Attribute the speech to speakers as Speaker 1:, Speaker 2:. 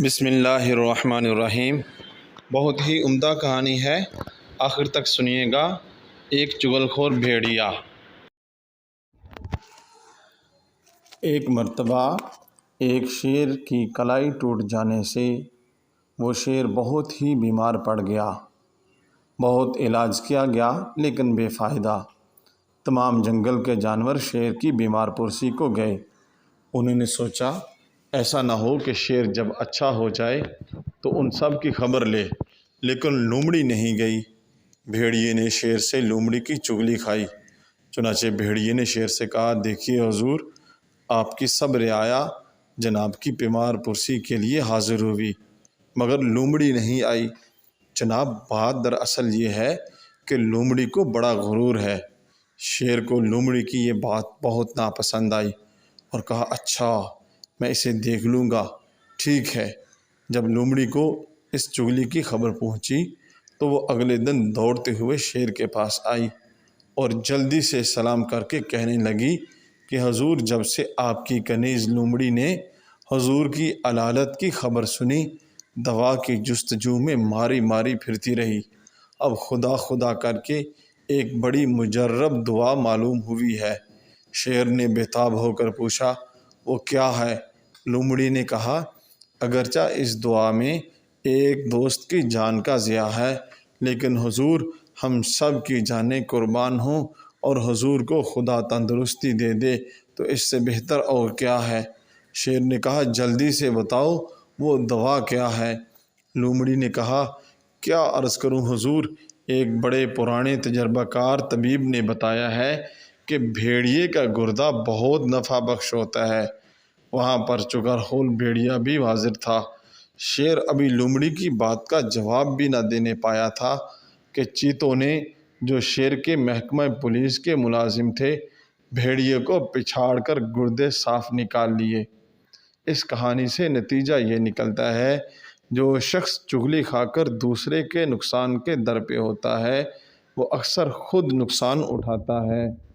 Speaker 1: بسم اللہ الرحمن الرحیم۔ بہت ہی عمدہ کہانی ہے، آخر تک سنیے گا۔ ایک چغل خور بھیڑیا۔ ایک مرتبہ ایک شیر کی کلائی ٹوٹ جانے سے وہ شیر بہت ہی بیمار پڑ گیا۔ بہت علاج کیا گیا لیکن بے فائدہ۔ تمام جنگل کے جانور شیر کی بیمار پرسی کو گئے۔ انہوں نے سوچا ایسا نہ ہو کہ شیر جب اچھا ہو جائے تو ان سب کی خبر لے، لیکن لومڑی نہیں گئی۔ بھیڑیے نے شیر سے لومڑی کی چغلی کھائی۔ چنانچہ بھیڑیے نے شیر سے کہا، دیکھیے حضور، آپ کی سب رعایا جناب کی بیمار پرسی کے لیے حاضر ہوئی، مگر لومڑی نہیں آئی۔ جناب بات دراصل یہ ہے کہ لومڑی کو بڑا غرور ہے۔ شیر کو لومڑی کی یہ بات بہت ناپسند آئی اور کہا، اچھا میں اسے دیکھ لوں گا، ٹھیک ہے۔ جب لومڑی کو اس چغلی کی خبر پہنچی تو وہ اگلے دن دوڑتے ہوئے شیر کے پاس آئی اور جلدی سے سلام کر کے کہنے لگی کہ حضور، جب سے آپ کی کنیز لومڑی نے حضور کی علالت کی خبر سنی، دوا کی جستجو میں ماری ماری پھرتی رہی۔ اب خدا خدا کر کے ایک بڑی مجرب دعا معلوم ہوئی ہے۔ شیر نے بےتاب ہو کر پوچھا، وہ کیا ہے؟ لومڑی نے کہا، اگرچہ اس دعا میں ایک دوست کی جان کا ضیاع ہے، لیکن حضور ہم سب کی جانیں قربان ہوں اور حضور کو خدا تندرستی دے دے تو اس سے بہتر اور کیا ہے؟ شیر نے کہا، جلدی سے بتاؤ وہ دوا کیا ہے؟ لومڑی نے کہا، کیا عرض کروں حضور، ایک بڑے پرانے تجربہ کار طبیب نے بتایا ہے کہ بھیڑیے کا گردہ بہت نفع بخش ہوتا ہے۔ وہاں پر چغل خور بھیڑیا بھی حاضر تھا۔ شیر ابھی لومڑی کی بات کا جواب بھی نہ دینے پایا تھا کہ چیتوں نے، جو شیر کے محکمہ پولیس کے ملازم تھے، بھیڑیے کو پچھاڑ کر گردے صاف نکال لیے۔ اس کہانی سے نتیجہ یہ نکلتا ہے، جو شخص چغلی کھا کر دوسرے کے نقصان کے در پہ ہوتا ہے، وہ اکثر خود نقصان اٹھاتا ہے۔